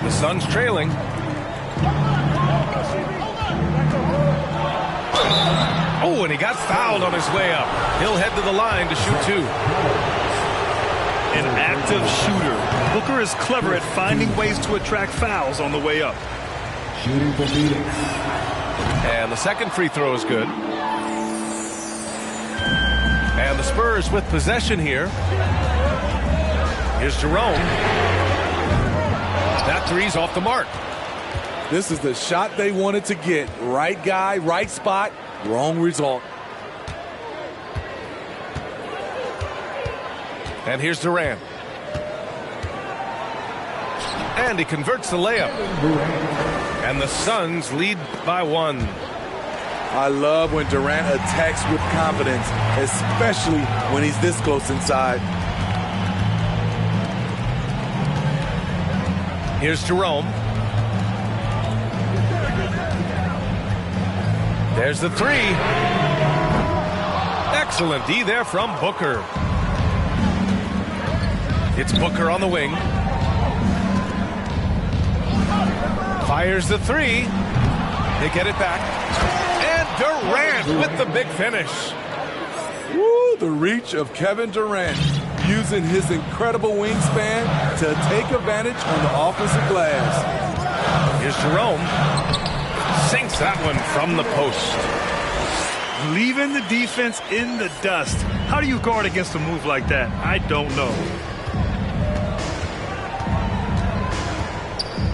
The Suns trailing. Oh, and he got fouled on his way up. He'll head to the line to shoot two. An active shooter. Booker is clever at finding ways to attract fouls on the way up. Shooting for Phoenix. And the second free throw is good. And the Spurs with possession here. Here's Jerome. That three's off the mark. This is the shot they wanted to get. Right guy, right spot, wrong result. And here's Durant. And he converts the layup. And the Suns lead by one. I love when Durant attacks with confidence, especially when he's this close inside. Here's Jerome. There's the three. Excellent D there from Booker. It's Booker on the wing. Fires the three. They get it back. And Durant with the big finish. Woo, the reach of Kevin Durant, using his incredible wingspan to take advantage on the offensive glass. Here's Jerome. Sinks that one from the post. Leaving the defense in the dust. How do you guard against a move like that? I don't know.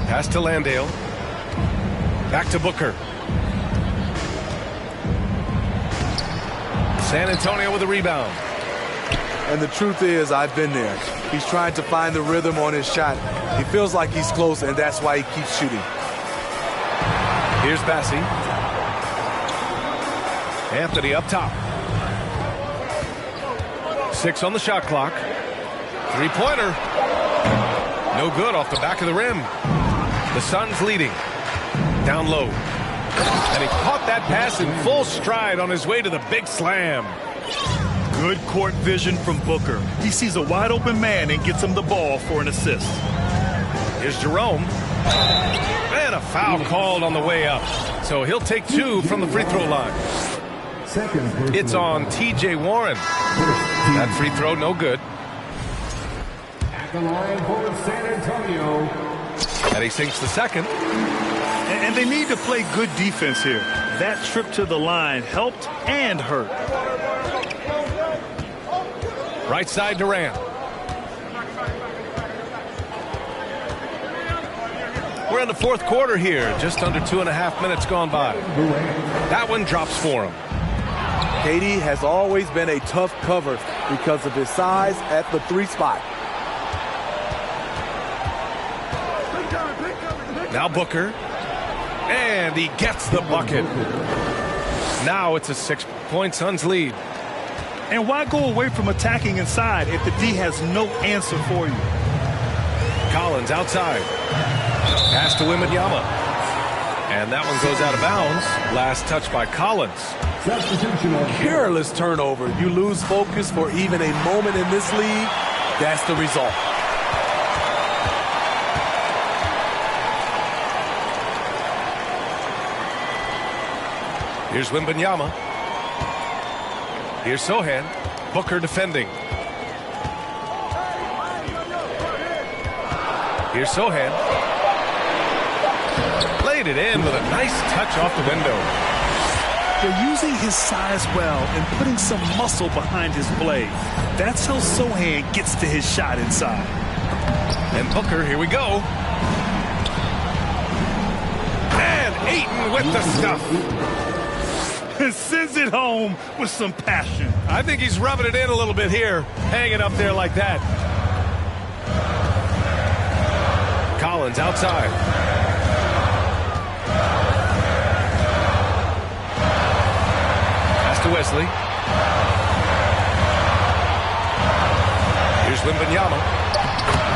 Pass to Landale. Back to Booker. San Antonio with a rebound. And the truth is, I've been there. He's trying to find the rhythm on his shot. He feels like he's close, and that's why he keeps shooting. Here's Bassie. Anthony up top. 6 on the shot clock. Three-pointer. No good off the back of the rim. The Suns leading. Down low. And he caught that pass in full stride on his way to the big slam. Good court vision from Booker. He sees a wide open man and gets him the ball for an assist. Here's Jerome. And a foul called on the way up. So he'll take 2 from the free throw line. It's on T.J. Warren. That free throw no good. At the line for San Antonio. And he sinks the second. And they need to play good defense here. That trip to the line helped and hurt. Right side Durant. We're in the fourth quarter here. Just under 2.5 minutes gone by. That one drops for him. KD has always been a tough cover because of his size at the 3 spot. Now Booker. And he gets the bucket. Now it's a 6-point Suns lead. And why go away from attacking inside if the D has no answer for you? Collins outside. Pass to Wembanyama. And that one goes out of bounds. Last touch by Collins. Careless turnover. You lose focus for even a moment in this league. That's the result. Here's Wembanyama. Here's Sohan. Booker defending. Here's Sohan. Played it in with a nice touch off the window. They're using his size well and putting some muscle behind his blade. That's how Sohan gets to his shot inside. And Booker, here we go. And Ayton with the stuff. Sends it home with some passion. I think he's rubbing it in a little bit here, hanging up there like that. Collins outside. Pass to Wesley. Here's Wembanyama.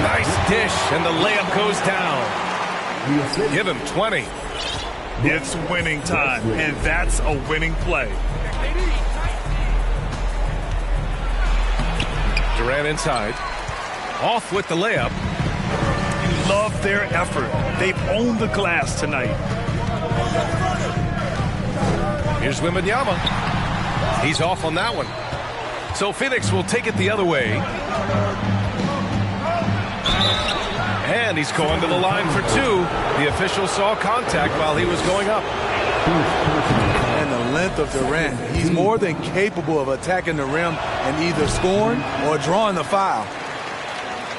Nice dish, and the layup goes down. Give him 20. It's winning time, and that's a winning play. Durant inside. Off with the layup. love their effort. They've owned the glass tonight. Here's Wembanyama. He's off on that one. So Phoenix will take it the other way. And he's going to the line for two. The official saw contact while he was going up. And the length of Durant, he's more than capable of attacking the rim and either scoring or drawing the foul.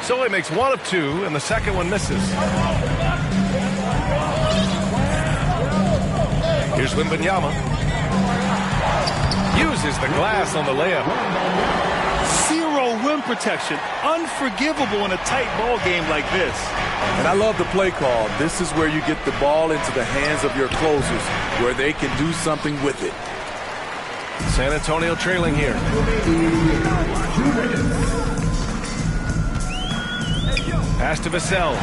So he makes one of two, and the second one misses. Here's Wembanyama. Uses the glass on the layup. Zero rim protection. Unforgivable in a tight ball game like this. And I love the play call. This is where you get the ball into the hands of your closers, where they can do something with it. San Antonio trailing here. Pass to Vassell.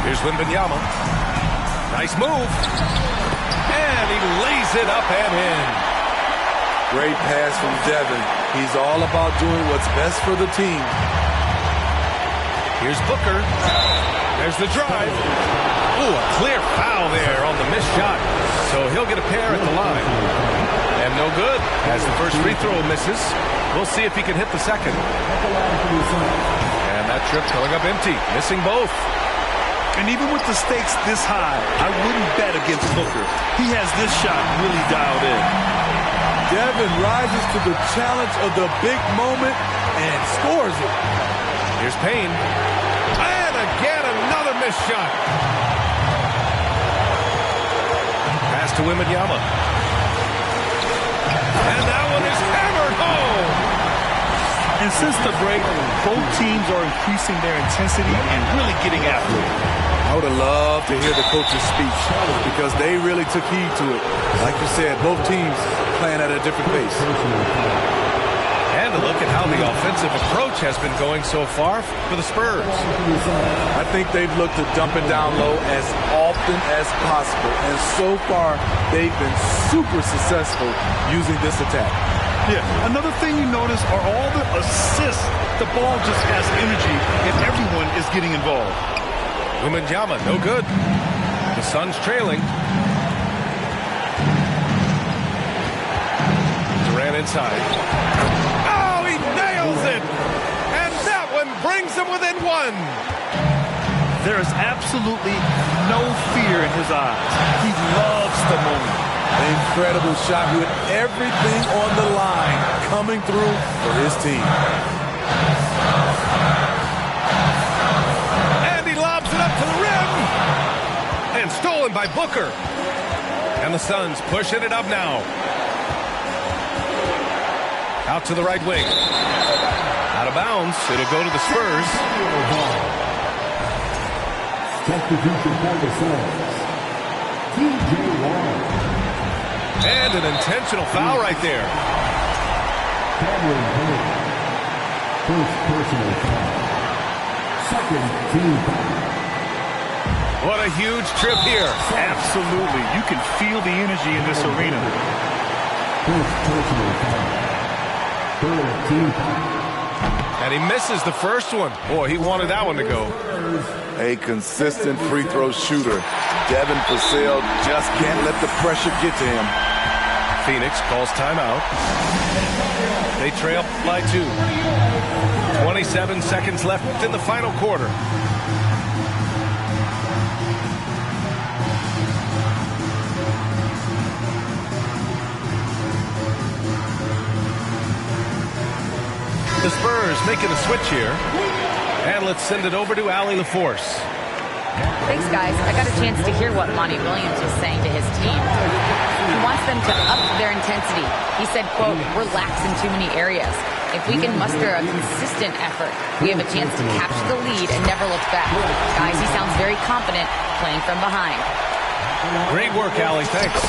Here's Wembanyama. Nice move. And he lays it up and in. Great pass from Devin. He's all about doing what's best for the team. Here's Booker. There's the drive. Ooh, a clear foul there on the missed shot. So he'll get a pair at the line. And no good, as the first free throw misses. We'll see if he can hit the second. And that trip going up empty, missing both. And even with the stakes this high, I wouldn't bet against Booker. He has this shot really dialed in. Devin rises to the challenge of the big moment and scores it. Here's Payne. And again, another missed shot. Pass to Wembanyama. And that one is hammered home. And since the break, both teams are increasing their intensity and really getting after it. I would have loved to hear the coach's speech because they really took heed to it. Like you said, both teams playing at a different pace. And a look at how the offensive approach has been going so far for the Spurs. I think they've looked to dump it down low as often as possible. And so far, they've been super successful using this attack. Yeah, another thing you notice are all the assists. The ball just has energy, and everyone is getting involved. Wembanyama, no good. The Suns trailing. Durant inside. Oh, he nails it! And that one brings him within one. There is absolutely no fear in his eyes. He loves the moment. An incredible shot with everything on the line coming through for his team. And he lobs it up to the rim. And stolen by Booker. And the Suns pushing it up now. Out to the right wing. Out of bounds. It'll go to the Spurs. Substitution for the Suns. T.J. Warren. And an intentional foul right there. Cameron Payne. First personal foul. Second team foul. What a huge trip here. Absolutely. You can feel the energy in this arena. First personal foul. Third team foul. And he misses the first one. Boy, he wanted that one to go. A consistent free throw shooter. Devin Vassell just can't let the pressure get to him. Phoenix calls timeout. They trail by 2. 27 seconds left in the final quarter. The Spurs making a switch here. And let's send it over to Allie LaForce. Thanks, guys. I got a chance to hear what Monty Williams was saying to his team. He wants them to up their intensity. He said, quote, relax in too many areas. If we can muster a consistent effort, we have a chance to capture the lead and never look back. Guys, he sounds very confident playing from behind. Great work, Allie. Thanks.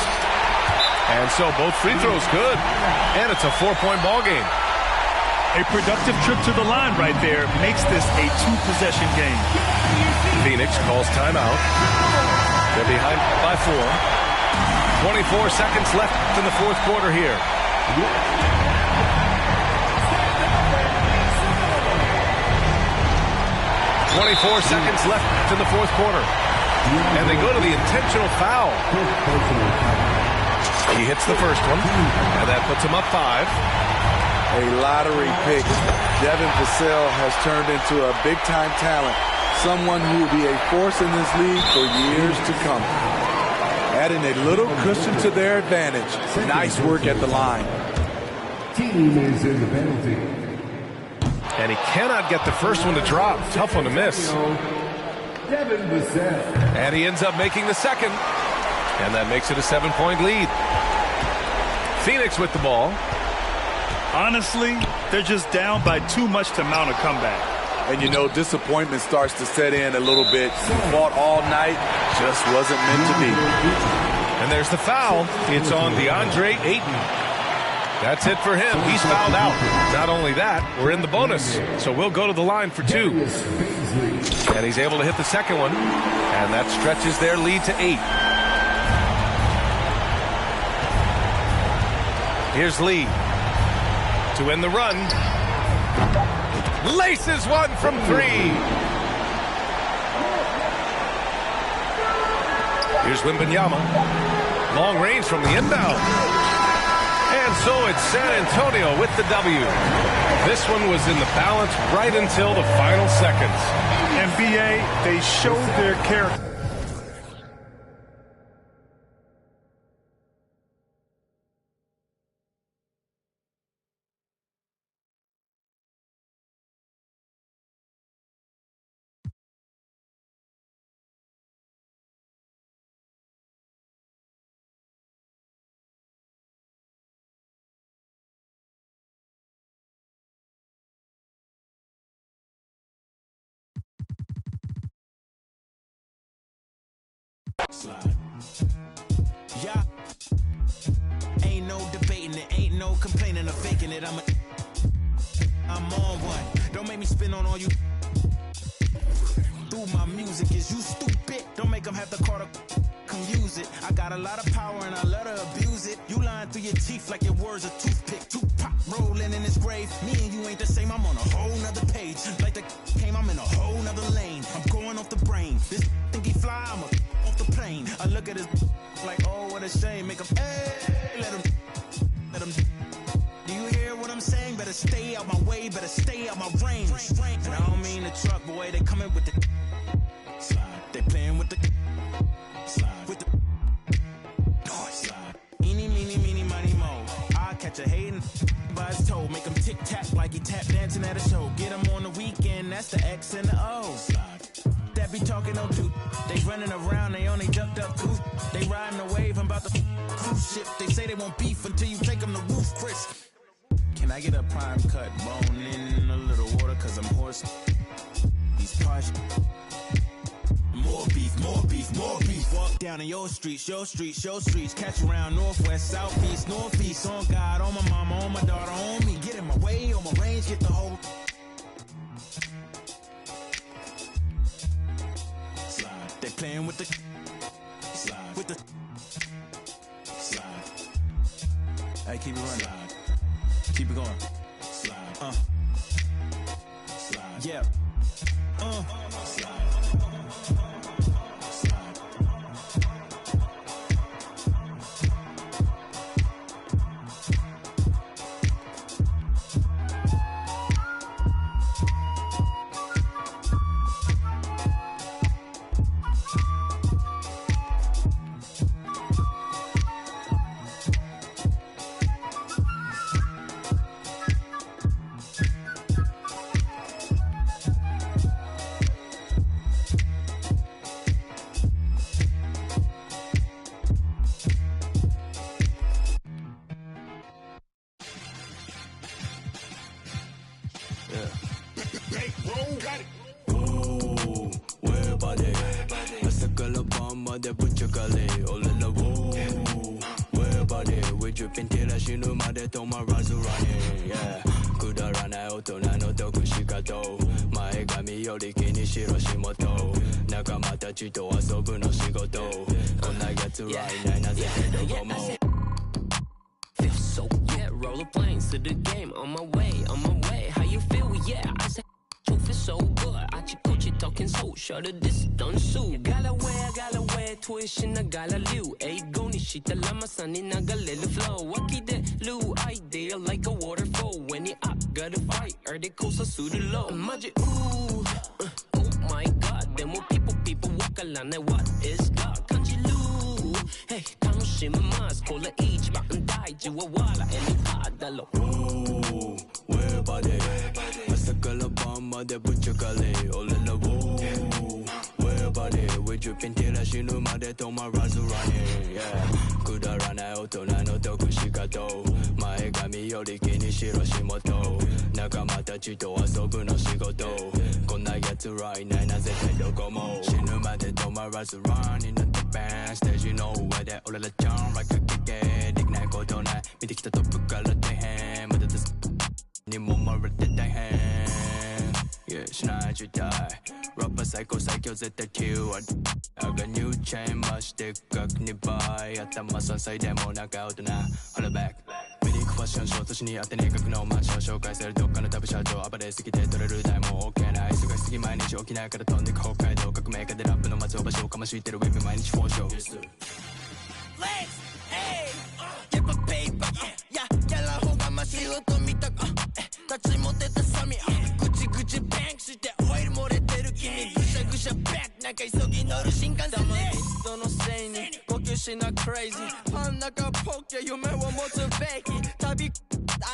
And so both free throws good. And it's a 4-point ball game. A productive trip to the line right there makes this a 2-possession game. Phoenix calls timeout. They're behind by 4. 24 seconds left in the fourth quarter here. 24 seconds left in the fourth quarter. And they go to the intentional foul. He hits the first one, and that puts him up 5. A lottery pick. Devin Vassell has turned into a big-time talent, someone who will be a force in this league for years to come. Adding a little cushion to their advantage. Nice work at the line. Team is in the penalty. And he cannot get the first one to drop. Tough one to miss. Devin Vassell. And he ends up making the second. And that makes it a 7-point lead. Phoenix with the ball. Honestly, they're just down by too much to mount a comeback. And you know, disappointment starts to set in a little bit. Fought all night, just wasn't meant to be. And there's the foul. It's on DeAndre Ayton. That's it for him. He's fouled out. Not only that, we're in the bonus. So we'll go to the line for 2. And he's able to hit the second one. And that stretches their lead to 8. Here's Lee to end the run. Laces one from 3. Here's Wembanyama. Long range from the inbound. And so it's San Antonio with the W. This one was in the balance right until the final seconds. NBA, they showed their character. Slide. Yeah. Ain't no debating it, ain't no complaining or faking it. I'm on one. Don't make me spin on all you. Through my music, is you stupid? Don't make them have the car to come use it. I got a lot of power and I let her abuse it. You lying through your teeth like your words a toothpick. Tupac rolling in his grave. Me and you ain't the same. I'm on a whole nother page. Like the came, I'm in a whole nother lane. I'm going off the brain. This think he fly, I'm off the plane. I look at his like, oh, what a shame. Make him, hey, let him. Do you hear what I'm saying? Better stay out my way, better stay out my range. And I don't mean the truck, boy, they coming with the slide. They playing with the slide. With the slide. Eeny, meeny, meeny, money, mo. I catch a hating by his toe. Make him tic-tac like he tap dancing at a show. Get him on the weekend, that's the X and the O. Slide. That be talking no dude. They running around, they only ducked up goose. They riding the wave, I'm about to cruise ship. They say they won't beef until you take them to roof, Chris. Can I get a prime cut, bone in a little water, cause I'm hoarse. These parts. More beef, more beef, more beef. Walk down in your streets, your streets, your streets. Catch around northwest, southeast, northeast. On God, on my mama, on my daughter, on me. Get in my way, on my range, get the whole. Slide. They playing with the slide. With the slide. Hey, keep it running. Slide. Keep it going. Slide. Slide. Yeah. Slide. Feel so yeah, roll the planes to the game. On my way, how you feel? Yeah, I said, truth is so good. I just can so shut a distance so galaway tuition na galaliw ay go ni shita lama sani na galil flow waki de lu idea like a waterfall when you up gotta fight or they coast so the low magic ooh oh my god then more people walk along what is god can't you lose hey tanoshimamasu kola each button die jiwawala and adalo ooh where body masakala bomba de buchakale all in the woo where body with you pintila shinu made to my razu running yeah kudara na otona no tokushikato mae gami yori kini shirashimoto nakama tachi to asobu no shigoto konna yatsu right now na zetai dokomo shinu made to my razu running at the band stage you know where that all the jump like a kick it ignite koto na mite kita topu kara tehen mada this ni mo mara te tehen yeah, snide you die. Rapper psycho zettai kill. I got new chain, much stick up nearby. At the muscle side demo, knock out now. Hold back. Many questions, short to sneak at the neck of no match. Show guys, they're talking to Tabashato. About a sticky tail to the time. Okay, I so guys, sticky mind. Joking, I got a ton of Hokkaido. Could make it up in a Matsuba show. Come and sweet it with me, mind for show. Let's, hey, get my paper. Yeah, yellow hog, I'm a shield to meet the touchも出たサミぐちぐちバンクしてオイル漏れてる君ぐしゃぐしゃバックなんか急ぎ乗る新幹線ね人のせいに呼吸しなクレイジーパン中ポッケ夢を持つべき旅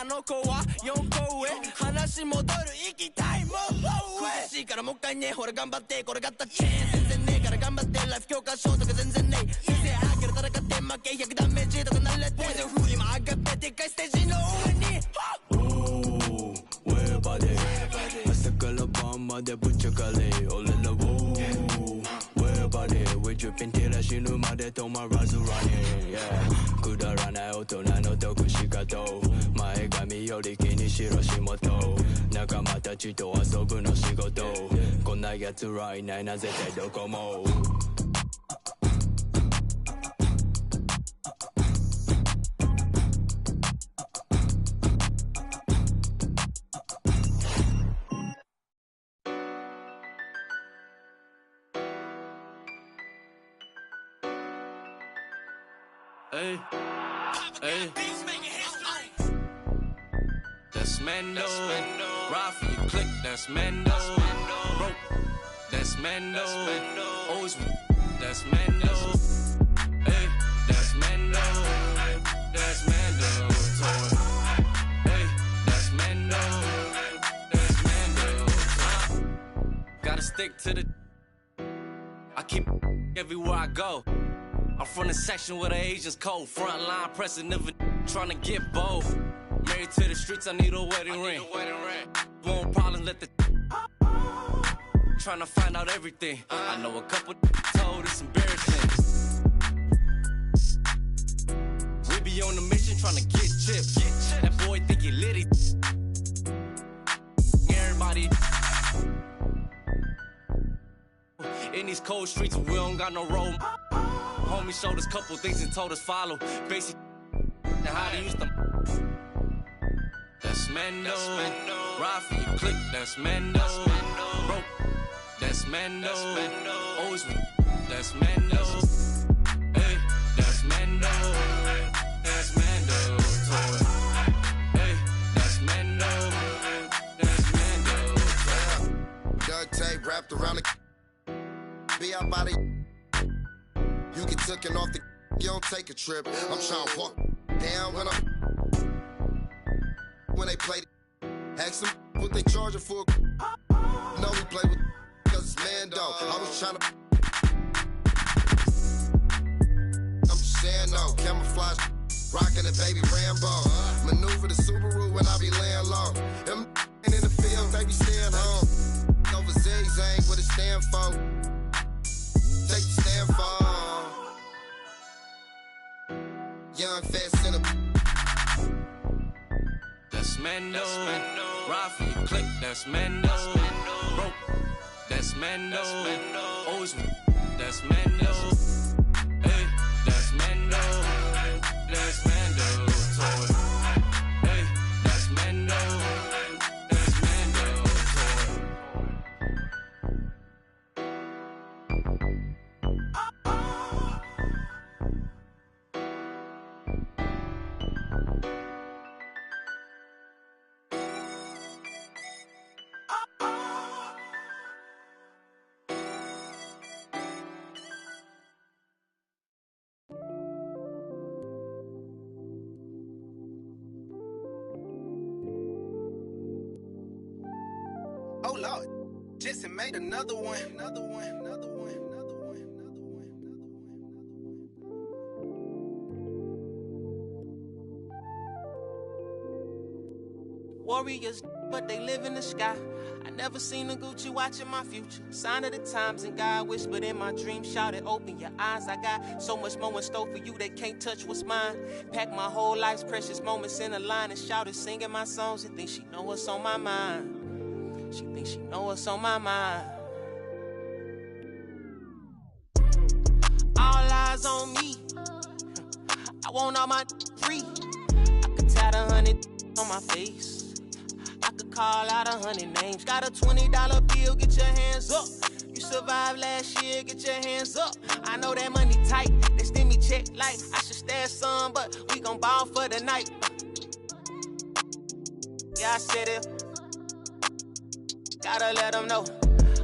あの子は4個上話戻る行きたいもう苦しいからもう一回ねほら頑張ってこれがったチェーン全然ねえから頑張ってライフ教科書とか全然ねえ先生あげる戦って負け100ダメージとか慣れてポイズン風にも上がってでっかいステージの上にwhere body masakala bomba de buchakale all in the woo where body with you pintila shinu made to my razu running yeah kudara na otona no tokushikato mae gami yori kini shirashimoto nakama tachi to asobu no shigoto konna yatsu right now na zetai dokomo Hey, hey, that's Mando. Ride for you, click, that's Mando. Rope, that's Mando. Always, that's Mando. Hey, that's Mando. That's Mando. Hey, that's Mando. That's Mando. Gotta stick to the. I keep everywhere I go. I'm from the section where the Asians cold. Front line pressing, never trying to get bold. Married to the streets, I need a wedding ring. Won't problems, let the trying to find out everything. I know a couple told it's embarrassing. We be on the mission trying to get chips. That boy think he litty. Everybody in these cold streets, we don't got no road. Homie showed us couple things and told us follow. Basic how they used to. That's Mando. Ride for you, click. That's Mando. Rope. That's Mando. Always. That's Mando. Hey, that's Mando. That's Mando. Hey, that's Mando. That's Mando. Duct tape wrapped around the. Be out by the. You get taken off the, you don't take a trip. I'm trying to walk down when they play the, ask them what they charging for. No, we play with, cause it's Mando. I was trying to, I'm just saying no, camouflage, rocking a baby Rambo. Maneuver the Subaru when I be laying low. Them in the field, they be staying home. Over zigzag, what it stand for. Take the stand for. Young, fast, and a. That's Mando. Ride for you, click. That's Mando. Rope. That's Mando. Always. That's Mando. Hey, that's Mando. That's Mando. Hey, that's Mando. That's Mando. Oh Lord, Jetson made another one, another one, another one, another one, another one, another one. Warriors, but they live in the sky. I never seen a Gucci watching my future. Sign of the times, and God whispered in my dream, shouted, open your eyes. I got so much more in store for you, they can't touch what's mine. Pack my whole life's precious moments in a line and shouted, singing my songs and think she know what's on my mind. She thinks she know what's on my mind. All eyes on me. I want all my free. I could tat 100 on my face. I could call out 100 names. Got a $20 bill, get your hands up. You survived last year, get your hands up. I know that money tight, they send me check like I should stash some, but we gon' ball for the night. Yeah, I said it. Gotta let him know.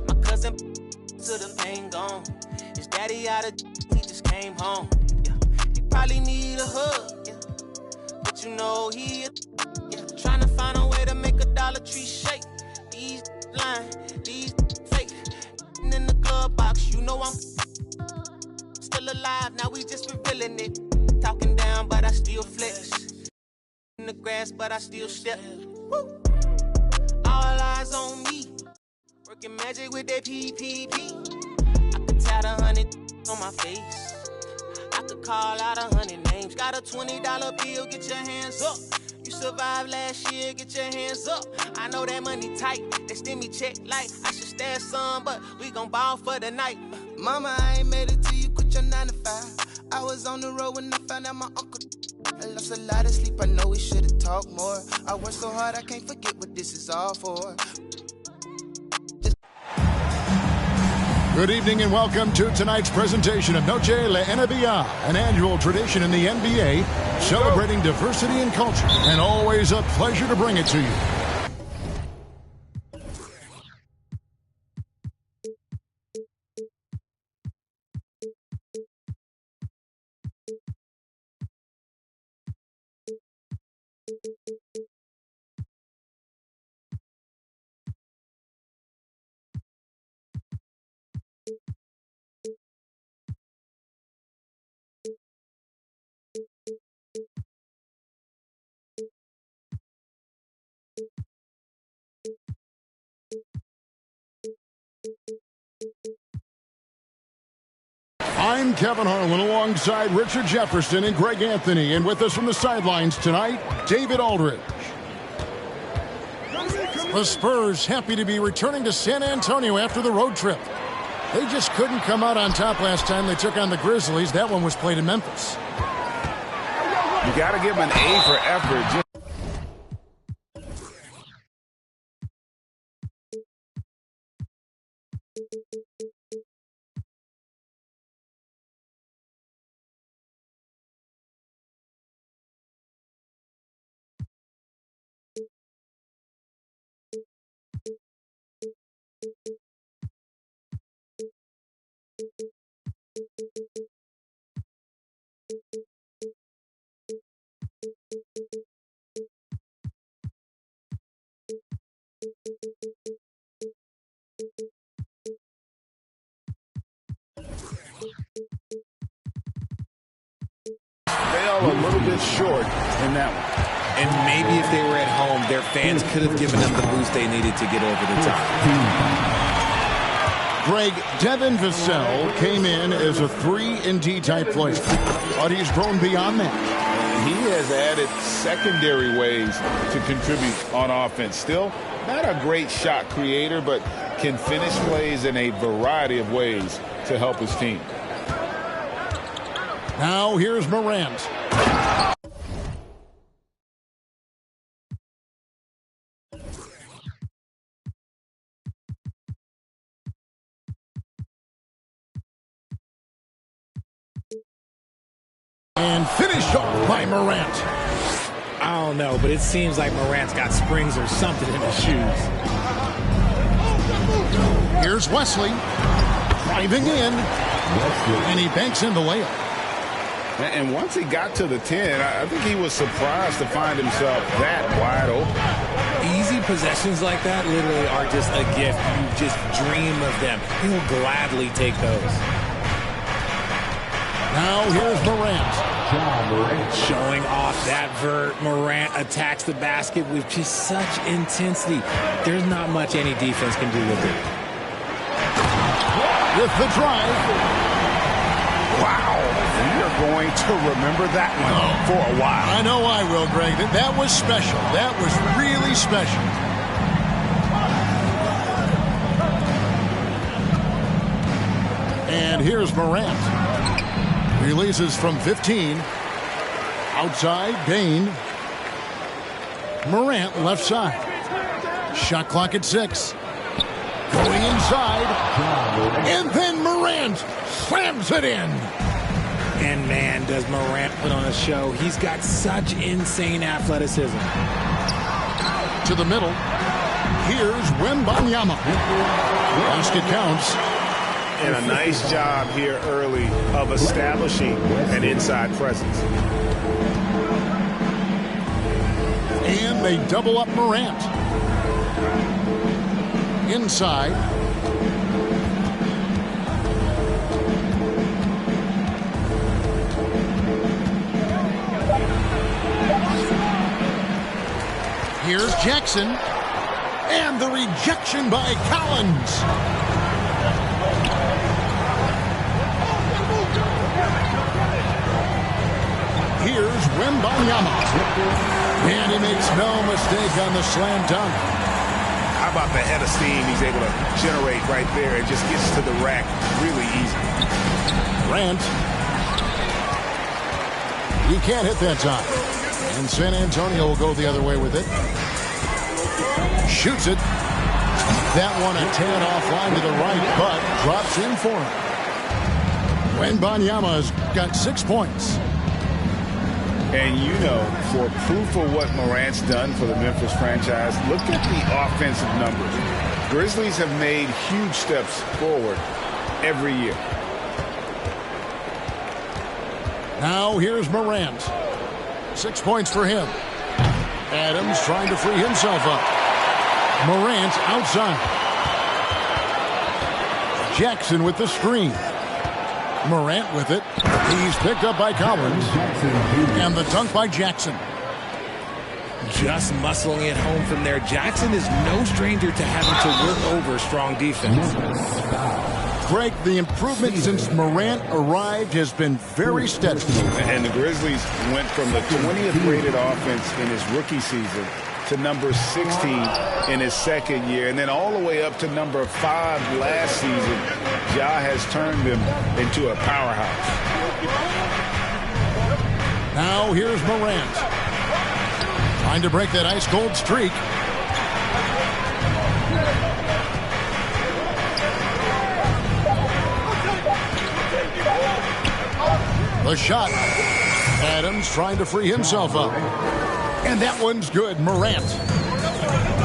My cousin to the pain gone. His daddy out of he just came home. Yeah. He probably need a hug. Yeah. But you know he trying to find a way to make a Dollar Tree shake. These lying, these fake. In the glove box, you know I'm still alive. Now we just revealing it. Talking down, but I still flex. In the grass, but I still step. Woo. All eyes on me. Working magic with that PPP. I could tat 100 on my face. I could call out 100 names. Got a $20 bill, get your hands up. You survived last year, get your hands up. I know that money tight, they send me check like I should stash some, but we gon' ball for the night. Mama, I ain't made it till you quit your 9 to 5. I was on the road when I found out my uncle. I lost a lot of sleep, I know we should've talked more. I worked so hard, I can't forget what this is all for. Good evening and welcome to tonight's presentation of Noche La NBA, an annual tradition in the NBA, celebrating diversity and culture, and always a pleasure to bring it to you. I'm Kevin Harlan alongside Richard Jefferson and Greg Anthony. And with us from the sidelines tonight, David Aldridge. The Spurs happy to be returning to San Antonio after the road trip. They just couldn't come out on top last time they took on the Grizzlies. That one was played in Memphis. You got to give them an A for effort. Fell a little bit short in that one. And maybe if they were at home, their fans could have given them the boost they needed to get over the top. Greg, Devin Vassell came in as a 3-and-D type player, but he's grown beyond that. He has added secondary ways to contribute on offense. Still not a great shot creator, but can finish plays in a variety of ways to help his team. Now here's Morant. And finished off by Morant. I don't know, but it seems like Morant's got springs or something in his shoes. Here's Wesley. Driving in. And he banks in the layup. And once he got to the 10, I think he was surprised to find himself that wide open. Easy possessions like that literally are just a gift. You just dream of them. He'll gladly take those. Now here's Morant. Showing off that vert. Morant attacks the basket with just such intensity. There's not much any defense can do with it. With the drive. Wow. We are going to remember that one for a while. I know I will, Greg. That was special. That was really special. And here's Morant. Releases from 15. Outside, Bane. Morant left side. Shot clock at 6. Going inside. And then Morant slams it in. And man, does Morant put on a show. He's got such insane athleticism. To the middle. Here's Wembanyama. Basket counts. And a nice job here early of establishing an inside presence. And they double up Morant. Inside. Here's Jackson. And the rejection by Collins. Here's Wembanyama. And he makes no mistake on the slam dunk. How about the head of steam he's able to generate right there? It just gets to the rack really easy. Grant. He can't hit that time. And San Antonio will go the other way with it. Shoots it. That one a tad offline to the right, but drops in for him. Wembanyama's got 6 points. And you know, for proof of what Morant's done for the Memphis franchise, look at the offensive numbers. Grizzlies have made huge steps forward every year. Now here's Morant. 6 points for him. Adams trying to free himself up. Morant outside. Jackson with the screen. Morant with it. He's picked up by Collins. And the dunk by Jackson. Just muscling it home from there. Jackson is no stranger to having to work over strong defense. Greg, the improvement since Morant arrived has been very steady. And the Grizzlies went from the 20th rated offense in his rookie season to number 16 in his second year, and then all the way up to number 5 last season. Ja has turned them into a powerhouse. Now here's Morant. Trying to break that ice cold streak. The shot. Adams trying to free himself up. And that one's good. Morant.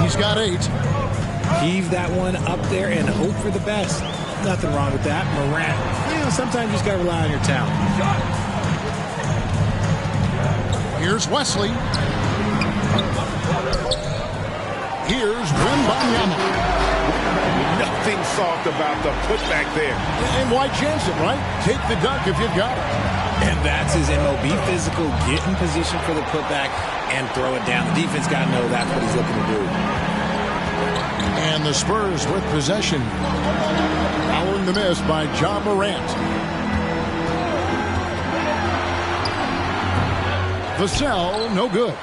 He's got 8. Heave that one up there and hope for the best. Nothing wrong with that. Morant, sometimes you just got to rely on your talent. Here's Wesley. Here's Wembanyama. Nothing soft about the putback there. And why chance it, right? Take the dunk if you've got it. And that's his MO. Be physical, get in position for the putback, and throw it down. The defense got to know that's what he's looking to do. And the Spurs with possession. Following the miss by Ja Morant. Vassell, no good.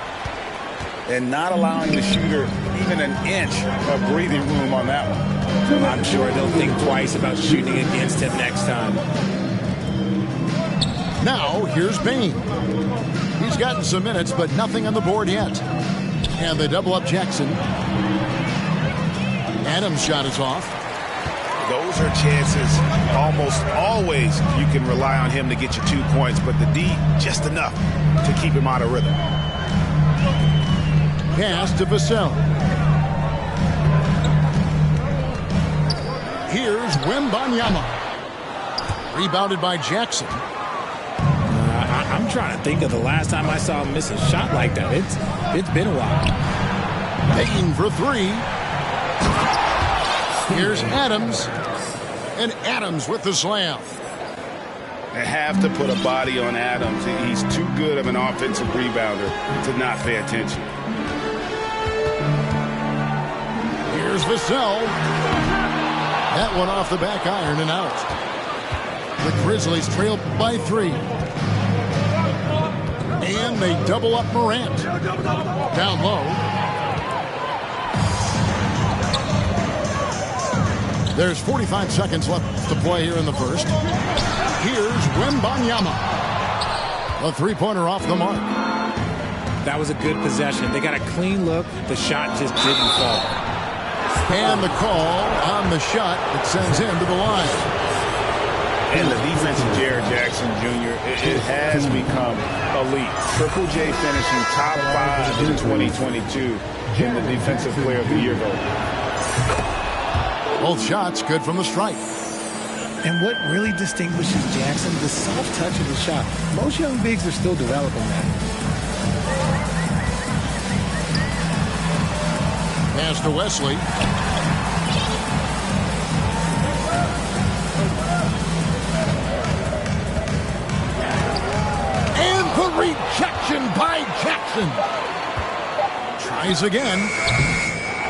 And not allowing the shooter even an inch of breathing room on that one. I'm sure they'll think twice about shooting against him next time. Now, here's Bane. He's gotten some minutes, but nothing on the board yet. And they double up Jackson. Adams' shot is off. those are chances almost always you can rely on him to get you 2 points, but the D just enough to keep him out of rhythm. Pass to Vassell. Here's Wembanyama. Rebounded by Jackson. I'm trying to think of the last time I saw him miss a shot like that. It's been a while. Payton for 3. Here's Adams. And Adams with the slam. They have to put a body on Adams. He's too good of an offensive rebounder to not pay attention. Here's Vassell. That one off the back iron and out. The Grizzlies trail by 3. And they double up Morant. Down low. There's 45 seconds left to play here in the first. Here's Wembanyama. A three-pointer off the mark. That was a good possession. They got a clean look. The shot just didn't fall. And the call on the shot that sends him to the line. And the defense of Jared Jackson Jr., it has become elite. Triple J finishing top 5 in 2022 in the Defensive Player of the Year vote. Both shots good from the stripe. And what really distinguishes Jackson, the soft touch of the shot. Most young bigs are still developing that. Pass to Wesley. And the rejection by Jackson. Tries again.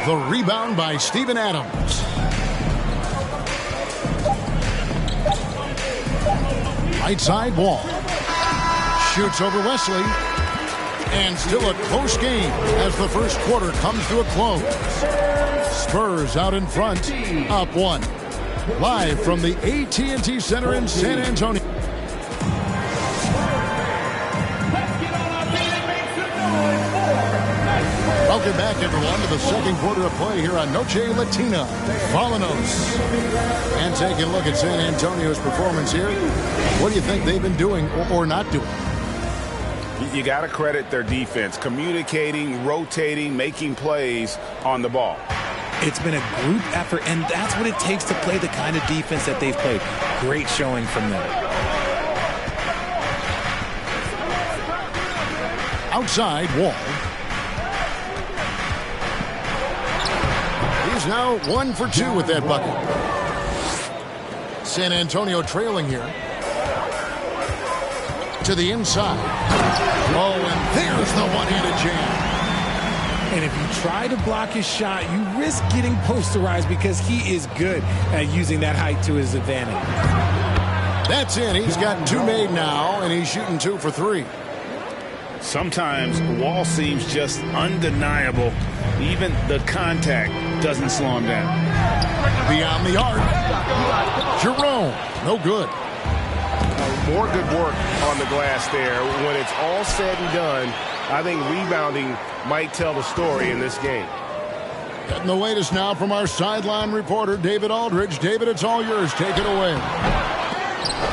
The rebound by Steven Adams. Right side Wall. Shoots over Wesley. And still a close game as the first quarter comes to a close. Spurs out in front, up 1. Live from the AT&T Center in San Antonio. Welcome back, everyone, to the second quarter of play here on Noche Latina. Volanos. And taking a look at San Antonio's performance here. What do you think they've been doing or not doing? You got to credit their defense, communicating, rotating, making plays on the ball. It's been a group effort, and that's what it takes to play the kind of defense that they've played. Great showing from them. Outside Wall. He's now 1 for 2 with that bucket. San Antonio trailing here. To the inside. Oh, and there's the one-handed jam. And if you try to block his shot, you risk getting posterized because he is good at using that height to his advantage. That's in. He's got 2 made now, and he's shooting 2 for 3. Sometimes Wall seems just undeniable. Even the contact doesn't slow him down. Beyond the arc. Jerome. No good. More good work on the glass there. When it's all said and done, I think rebounding might tell the story in this game. Getting the latest now from our sideline reporter, David Aldridge. David, it's all yours. Take it away.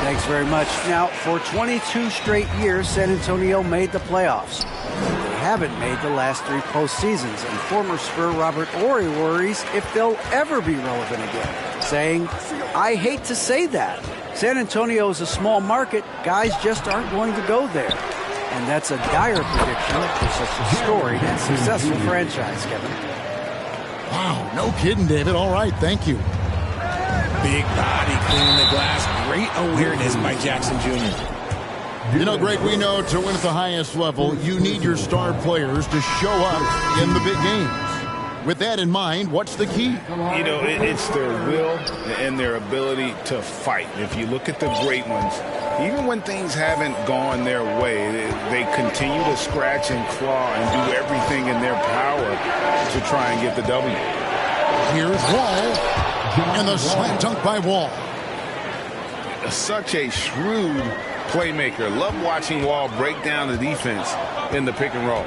Thanks very much. Now, for 22 straight years, San Antonio made the playoffs. They haven't made the last 3 postseasons, and former Spur Robert Horry worries if they'll ever be relevant again, saying, "I hate to say that. San Antonio is a small market. Guys just aren't going to go there." And that's a dire prediction for such a storied and successful franchise, Kevin. Wow, no kidding, David. All right, thank you. Big body cleaning the glass. Great awareness by Jackson Jr. You know, Greg, we know to win at the highest level, you need your star players to show up in the big games. With that in mind, what's the key? You know, it's their will and their ability to fight. If you look at the great ones, even when things haven't gone their way, they continue to scratch and claw and do everything in their power to try and get the W. Here's Wall, and the slam dunk by Wall. Such a shrewd playmaker. Love watching Wall break down the defense in the pick and roll.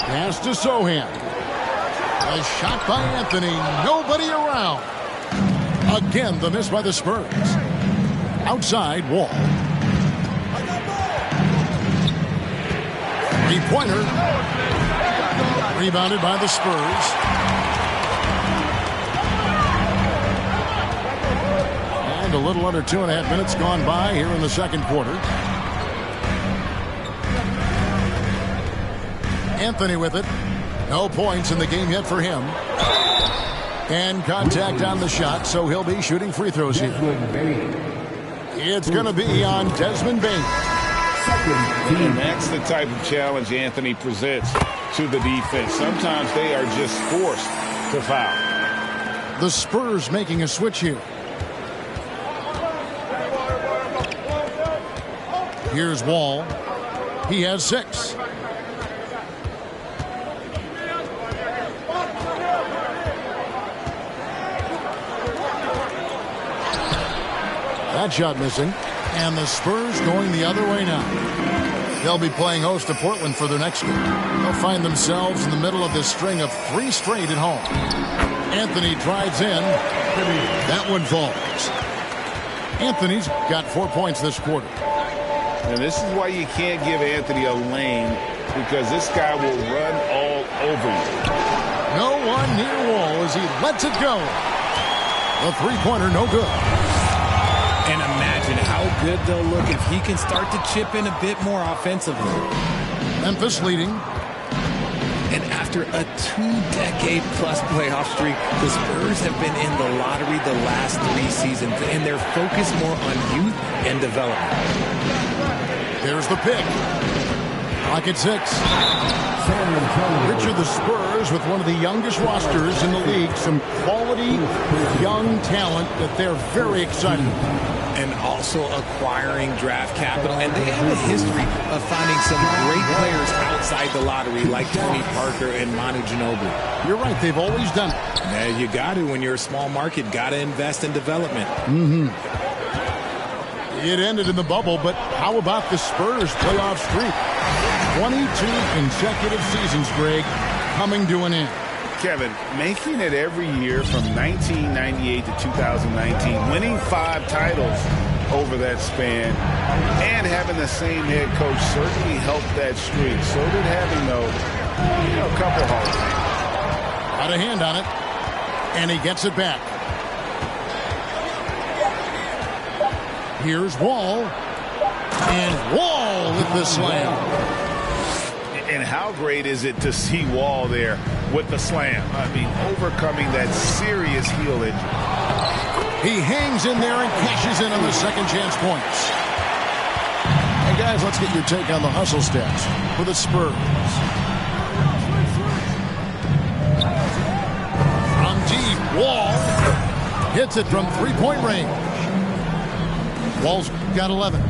Pass to Sohan. A shot by Anthony. Nobody around. Again, the miss by the Spurs. Outside, Wall. Three-pointer. Rebounded by the Spurs. And a little under 2.5 minutes gone by here in the second quarter. Anthony with it. No points in the game yet for him. And contact on the shot, so he'll be shooting free throws here. It's going to be on Desmond Bane. And that's the type of challenge Anthony presents to the defense. Sometimes they are just forced to foul. The Spurs making a switch here. Here's Wall. He has 6. That shot missing. And the Spurs going the other way now. They'll be playing host to Portland for their next game. They'll find themselves in the middle of this string of 3 straight at home. Anthony drives in. That one falls. Anthony's got 4 points this quarter. And this is why you can't give Anthony a lane, because this guy will run all over you. No one near Wall as he lets it go. The three-pointer, no good. And imagine how good they'll look if he can start to chip in a bit more offensively. Memphis leading. And after a 2-decade-plus playoff streak, the Spurs have been in the lottery the last 3 seasons, and they're focused more on youth and development. There's the pick. Clock at 6. Richard, the Spurs with one of the youngest rosters in the league. Some quality young talent that they're very excited about. And also acquiring draft capital. And they have a history of finding some great players outside the lottery like Tony Parker and Manu Ginobili. You're right. They've always done it. Yeah, you got to. When you're a small market, got to invest in development. It ended in the bubble, but how about the Spurs playoff streak? 22 consecutive seasons, Greg, coming to an end. Kevin, making it every year from 1998 to 2019, winning 5 titles over that span, and having the same head coach certainly helped that streak. So did having, though, a couple Hall of Fame. Got a hand on it, and he gets it back. Here's Wall, and Wall with the slam. And how great is it to see Wall there with the slam? I mean, overcoming that serious heel injury. He hangs in there and cashes in on the second chance points. Hey, guys, let's get your take on the hustle stats for the Spurs. From deep, Wall hits it from three-point range. Wall's got 11.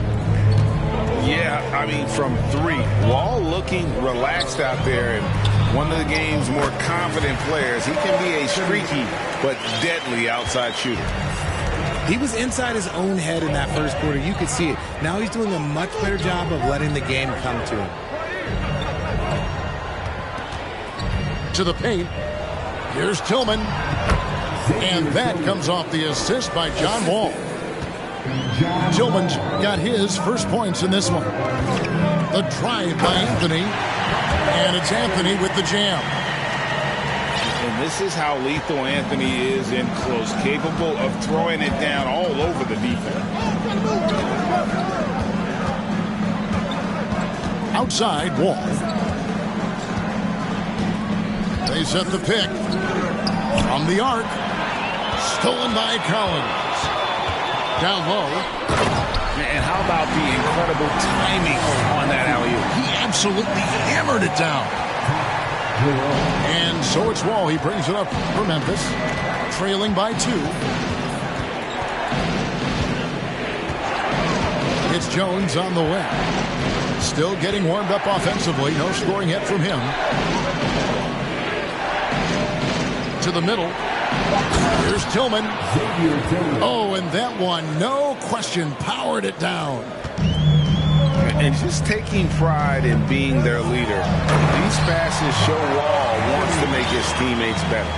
Yeah, I mean, from 3. Wall looking relaxed out there, and one of the game's more confident players. He can be a streaky but deadly outside shooter. He was inside his own head in that first quarter. You could see it. Now he's doing a much better job of letting the game come to him. To the paint. Here's Tillman. And that comes off the assist by John Wall. Tillman's got his first points in this one. The drive by Anthony. And it's Anthony with the jam. And this is how lethal Anthony is in close, capable of throwing it down all over the defense. Outside, Wall. They set the pick. From the arc. Stolen by Collins. Down low. And how about the incredible timing on that alley-oop? He absolutely hammered it down. And so it's Wall. He brings it up for Memphis. Trailing by 2. It's Jones on the way. Still getting warmed up offensively. No scoring yet from him. To the middle. Here's Tillman. Oh, and that one, no question, powered it down. And just taking pride in being their leader. These passes show Wall wants to make his teammates better.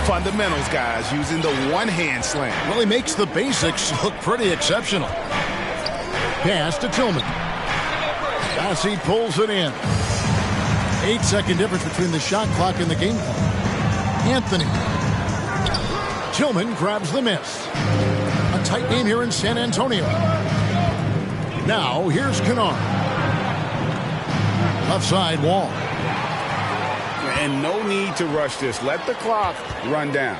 Fundamentals, guys, using the one-hand slam. Well, he makes the basics look pretty exceptional. Pass to Tillman. Bassey pulls it in. 8-second difference between the shot clock and the game clock. Anthony. Tillman grabs the miss. A tight game here in San Antonio. Now, here's Kennard. Left side wall. And no need to rush this. Let the clock run down.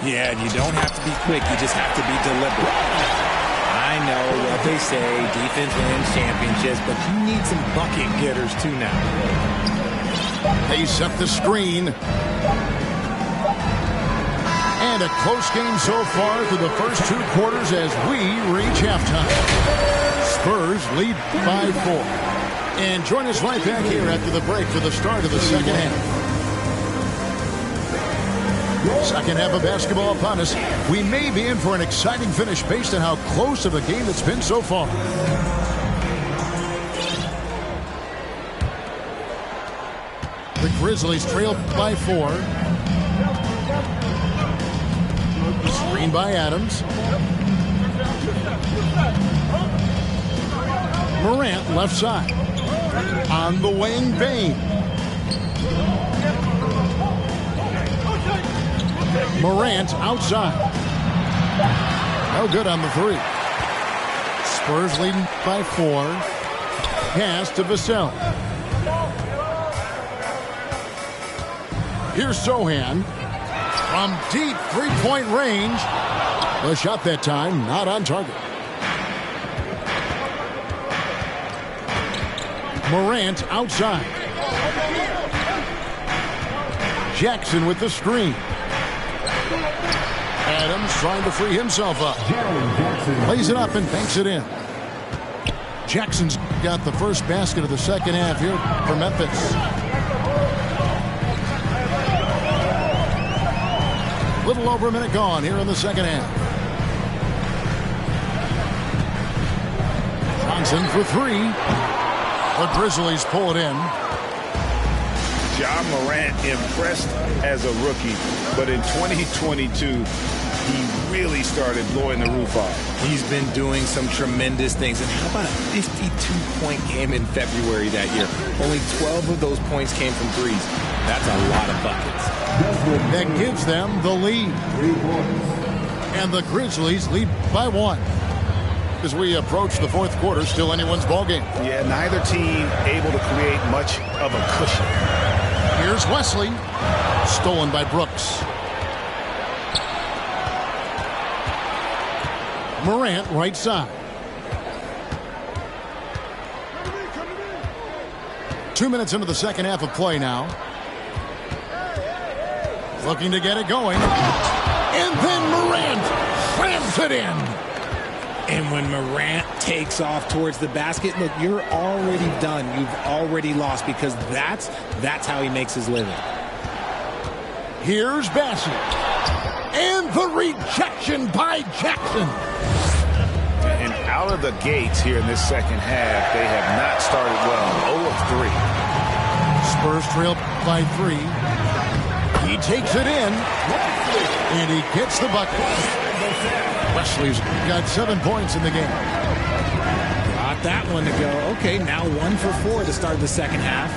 Yeah, you don't have to be quick. You just have to be deliberate. I know what they say, defense wins championships, but you need some bucket getters too now. They set the screen. And a close game so far through the first 2 quarters as we reach halftime. Spurs lead by 4. And join us right back here after the break for the start of the second half. Second half of basketball upon us. We may be in for an exciting finish based on how close of a game it's been so far. The Grizzlies trail by 4. Screen by Adams. Morant left side. On the wing, Bane. Morant outside. No good on the 3. Spurs leading by 4. Pass to Vassell. Here's Sohan. From deep three-point range. The shot that time not on target. Morant outside. Jackson with the screen. Adams trying to free himself up. Plays it up and banks it in. Jackson's got the first basket of the second half here for Memphis. Little over a minute gone here in the second half. Johnson for 3. The Grizzlies pull it in. Ja Morant impressed as a rookie, but in 2022, he really started blowing the roof off. He's been doing some tremendous things. And how about a 52-point game in February that year? Only 12 of those points came from threes. That's a lot of buckets. That gives them the lead. And the Grizzlies lead by 1. As we approach the fourth quarter, still anyone's ball game. Yeah, neither team able to create much of a cushion. Here's Wesley. Stolen by Brooks. Morant right side. 2 minutes into the second half of play now. Looking to get it going. And then Morant slams it in. And when Morant takes off towards the basket, look, you're already done. You've already lost because that's how he makes his living. Here's Bassett. And the rejection by Jackson. And out of the gates here in this second half, they have not started well. 0 of 3. Spurs trail by 3. He takes it in. And he gets the bucket. Wesley's got 7 points in the game. Got that one to go. Okay, now 1 for 4 to start the second half.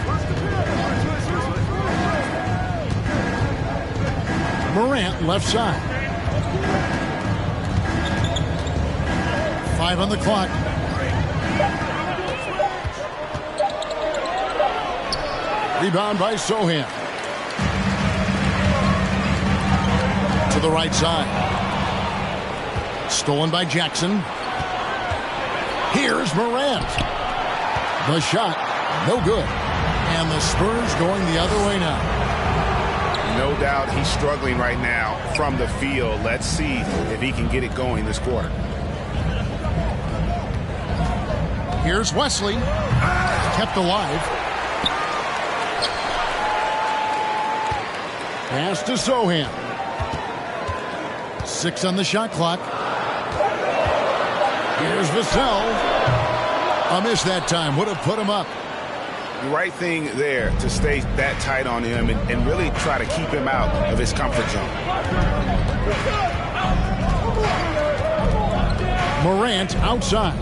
Morant left side. 5 on the clock. Rebound by Sohan. To the right side. Stolen by Jackson. Here's Morant. The shot, no good. And the Spurs going the other way now. No doubt he's struggling right now from the field. Let's see if he can get it going this quarter. Here's Wesley. Kept alive. Pass to Sohan. 6 on the shot clock. Here's Vassell. A miss that time. Would have put him up. The right thing there to stay that tight on him and really try to keep him out of his comfort zone. Morant outside.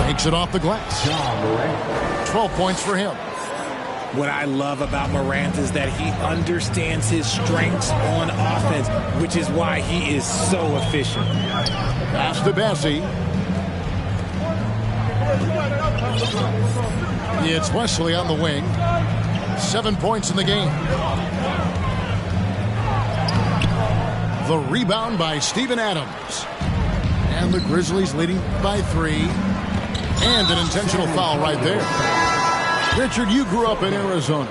Takes it off the glass. 12 points for him. What I love about Morant is that he understands his strengths on offense, which is why he is so efficient. Pass to Bessie. It's Wesley on the wing. 7 points in the game. The rebound by Steven Adams. And the Grizzlies leading by 3. And an intentional foul right there. Richard, you grew up in Arizona.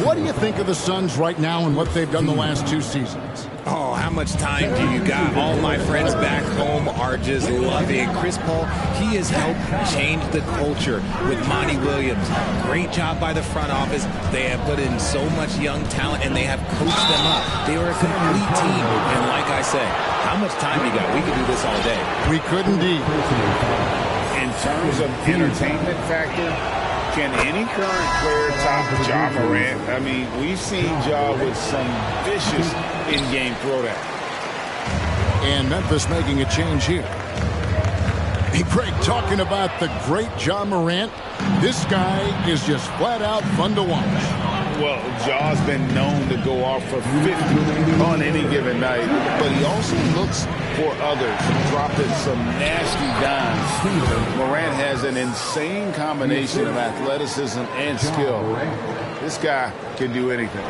What do you think of the Suns right now and what they've done the last 2 seasons? Oh, how much time do you got? All my friends back home are just loving Chris Paul. He has helped change the culture with Monty Williams. Great job by the front office. They have put in so much young talent, and they have coached them up. They are a complete team. And like I say, how much time you got? We could do this all day. We could indeed. In terms of entertainment factor, can any current player top Ja Morant? I mean, we've seen Ja with some vicious in-game throwdown. And Memphis making a change here. Hey, Craig, talking about the great Ja Morant, this guy is just flat out fun to watch. Well, Ja's been known to go off for 50 on any given night, but he also looks for others, dropping some nasty dimes. Morant has an insane combination of athleticism and skill. This guy can do anything.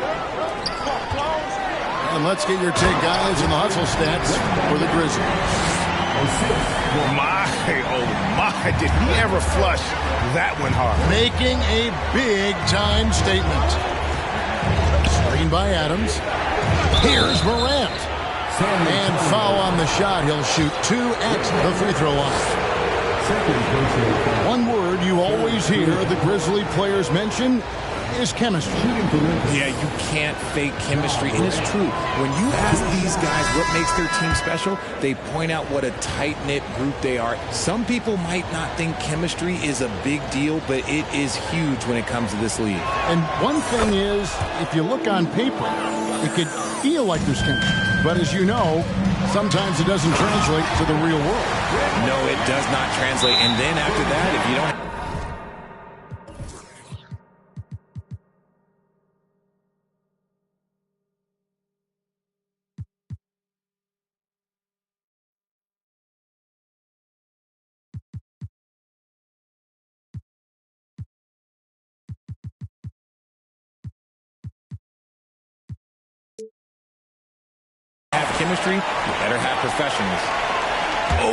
And let's get your take, guys, in the hustle stats for the Grizzlies. Oh my, did he ever flush that one hard? Making a big-time statement. Screen by Adams. Here's Morant. And foul on the shot. He'll shoot 2 at the free throw line. One word you always hear the Grizzly players mention is chemistry. Yeah, you can't fake chemistry, and it's true. When you ask these guys what makes their team special, they point out what a tight-knit group they are. Some people might not think chemistry is a big deal, but it is huge when it comes to this league. And one thing is, if you look on paper, it could feel like there's chemistry. But as you know, sometimes it doesn't translate to the real world. No, it does not translate. And then after that, if you don't... have chemistry, you better have professionals. Oh,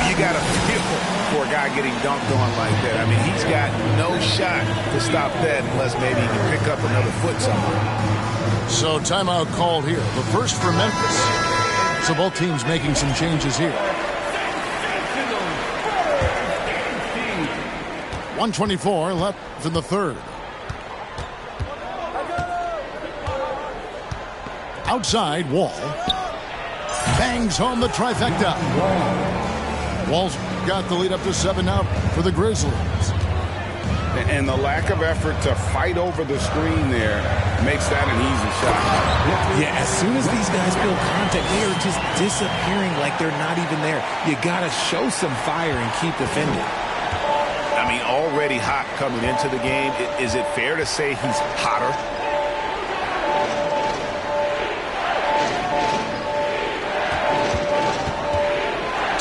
you got to feel for a guy getting dunked on like that. I mean, he's got no shot to stop that unless maybe he can pick up another foot somewhere. So timeout called here. The first for Memphis. So both teams making some changes here. 1:24 left in the third. Outside, Wall. Bangs home the trifecta. Wall's got the lead up to 7 now for the Grizzlies. And the lack of effort to fight over the screen there makes that an easy shot. Yeah, as soon as these guys feel contact, they are just disappearing like they're not even there. You got to show some fire and keep defending. I mean, already hot coming into the game. Is it fair to say he's hotter?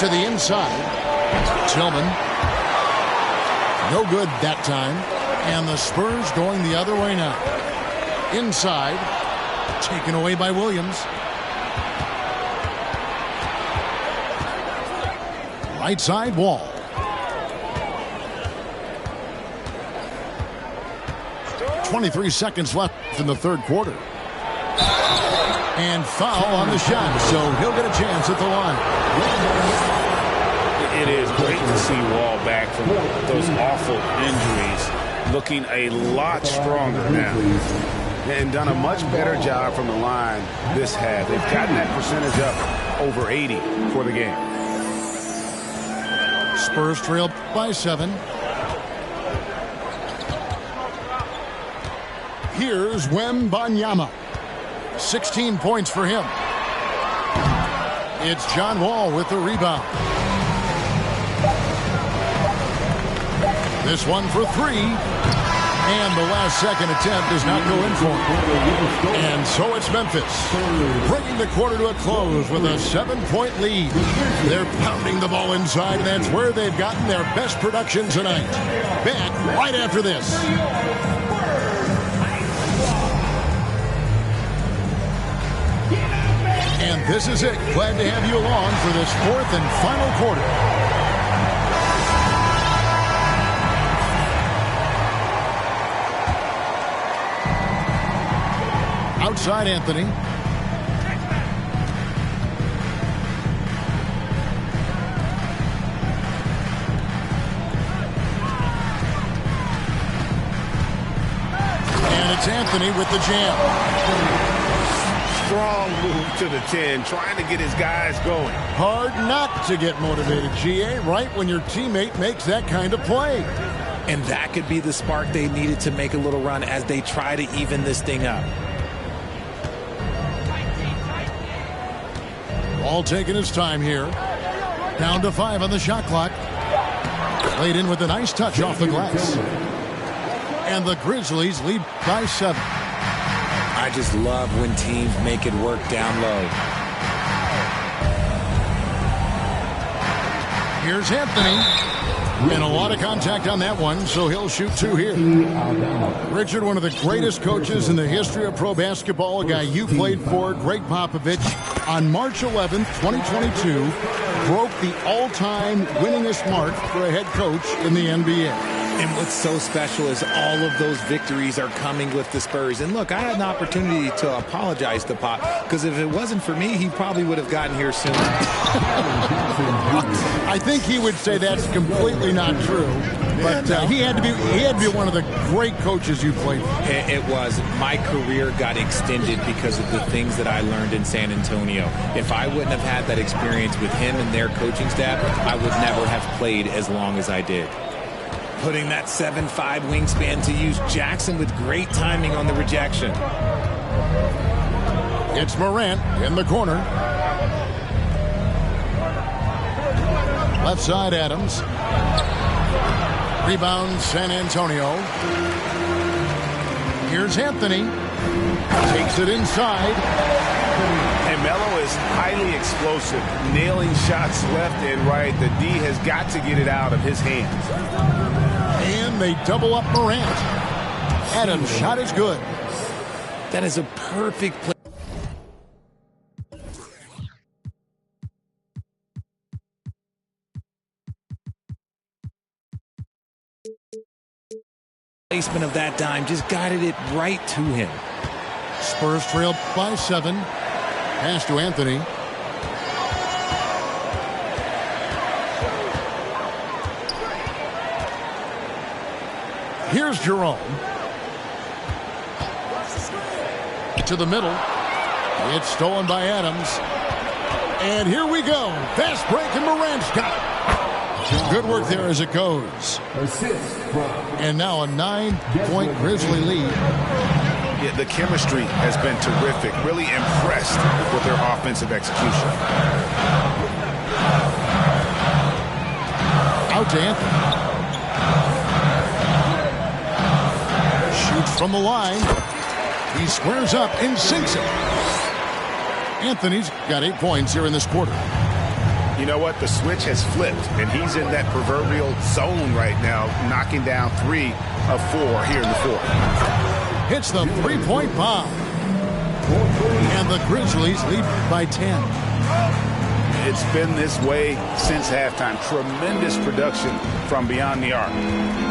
To the inside. Tillman. No good that time. And the Spurs going the other way now. Inside. Taken away by Williams. Right side, Wall. .23 seconds left in the third quarter. And foul on the shot, so he'll get a chance at the line. It is great to see Wall back from those awful injuries, looking a lot stronger now. And done a much better job from the line this half. They've gotten that percentage up over 80 for the game. Spurs trail by 7. Here's Wembanyama. 16 points for him. It's John Wall with the rebound. This one for 3. And the last second attempt does not go in for him. And so it's Memphis, bringing the quarter to a close with a 7-point lead. They're pounding the ball inside, and that's where they've gotten their best production tonight. Back right after this. And this is it. Glad to have you along for this 4th and final quarter. Outside Anthony. And it's Anthony with the jam. Strong move to the 10, trying to get his guys going. Hard not to get motivated, GA, right when your teammate makes that kind of play. And that could be the spark they needed to make a little run as they try to even this thing up. All taking his time here. Down to 5 on the shot clock. Laid in with a nice touch off the glass. And the Grizzlies lead by 7. I just love when teams make it work down low. Here's Anthony. And a lot of contact on that one, so he'll shoot 2 here. Richard, one of the greatest coaches in the history of pro basketball, a guy you played for, Greg Popovich, on March 11th, 2022, broke the all-time winningest mark for a head coach in the NBA. And what's so special is all of those victories are coming with the Spurs. And look, I had an opportunity to apologize to Pop, because if it wasn't for me, he probably would have gotten here sooner. I think he would say that's completely not true. But he had to be one of the great coaches you played for. It was. My career got extended because of the things that I learned in San Antonio. If I wouldn't have had that experience with him and their coaching staff, I would never have played as long as I did. Putting that 7'5" wingspan to use. Jackson with great timing on the rejection. It's Morant in the corner. Left side Adams. Rebound San Antonio. Here's Anthony. Takes it inside. And Melo is highly explosive, nailing shots left and right. The D has got to get it out of his hands. And they double up Morant. Adams' shot is good. That is a perfect play. Placement of that dime just guided it right to him. Spurs trail by 7. Pass to Anthony. Here's Jerome. To the middle. It's stolen by Adams. And here we go. Fast break, and Morant's got it. Good work there as it goes. And now a 9-point Grizzly lead. Yeah, the chemistry has been terrific. Really impressed with their offensive execution. Out to Anthony. Shoots from the line. He squares up and sinks it. Anthony's got 8 points here in this quarter. You know what? The switch has flipped, and he's in that proverbial zone right now, knocking down 3 of 4 here in the fourth. Hits the three-point bomb. And the Grizzlies lead by 10. It's been this way since halftime. Tremendous production from beyond the arc.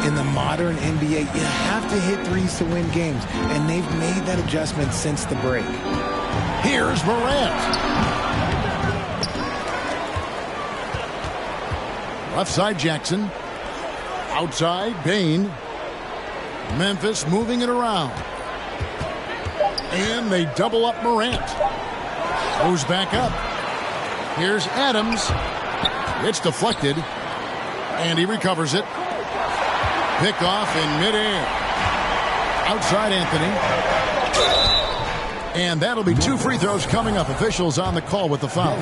In the modern NBA, you have to hit threes to win games, and they've made that adjustment since the break. Here's Morant. Left side Jackson. Outside Bane. Memphis moving it around. And they double up Morant. Goes back up. Here's Adams. It's deflected, and he recovers it. Picked off in midair. Outside Anthony. And that'll be 2 free throws coming up. Officials on the call with the foul.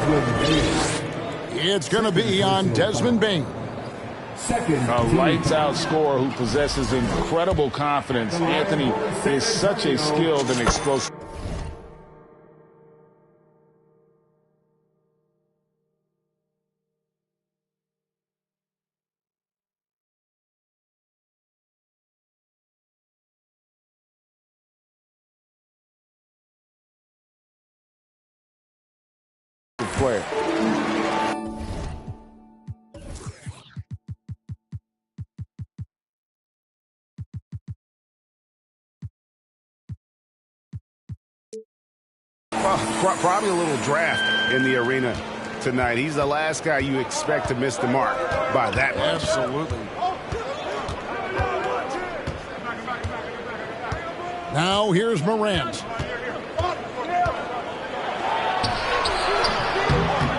It's going to be on Desmond Bane. A lights-out scorer who possesses incredible confidence. Anthony is such a skilled and explosive player. Probably a little draft in the arena tonight. He's the last guy you expect to miss the mark by that much. Absolutely. Now here's Morant.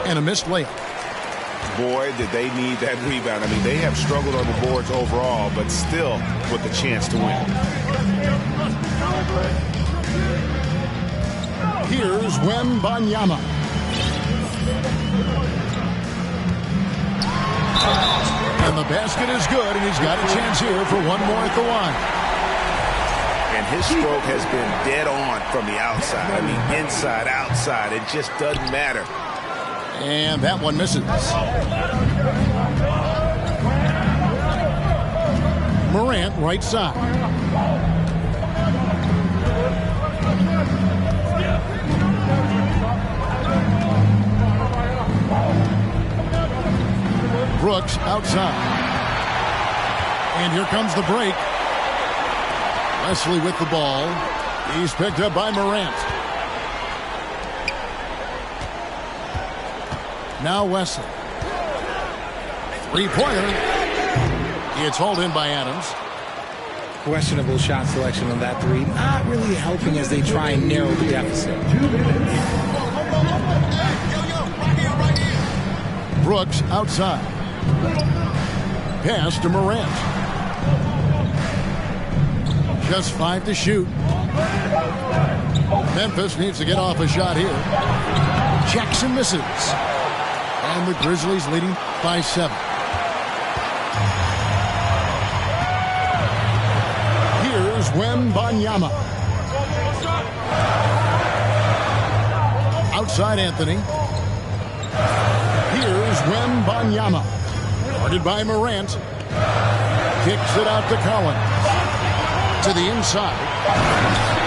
And a missed layup. Boy, did they need that rebound. I mean, they have struggled on the boards overall, but still with the chance to win. Here's Wembanyama. And the basket is good, and he's got a chance here for one more at the line. And his stroke has been dead on from the outside. I mean, inside, outside, it just doesn't matter. And that one misses. Morant, right side. Brooks outside. And here comes the break. Wesley with the ball. He's picked up by Morant. Now Wesley. Three-pointer. It's hauled in by Adams. Questionable shot selection on that three. Not really helping as they try and narrow the deficit. Brooks outside. Pass to Morant. Just 5 to shoot. Memphis needs to get off a shot here. Jackson misses. And the Grizzlies leading by 7. Here's Wembanyama. Outside Anthony. Here's Wembanyama. Guarded by Morant. Kicks it out to Collins. To the inside.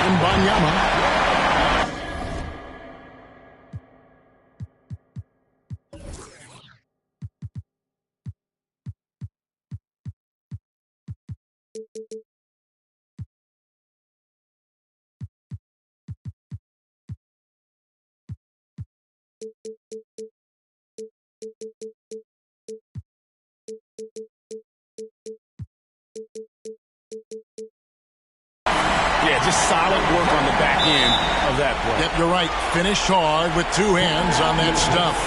Wembanyama. Yeah, just solid work on the back end of that play. Yep, you're right. Finished hard with 2 hands on that stuff.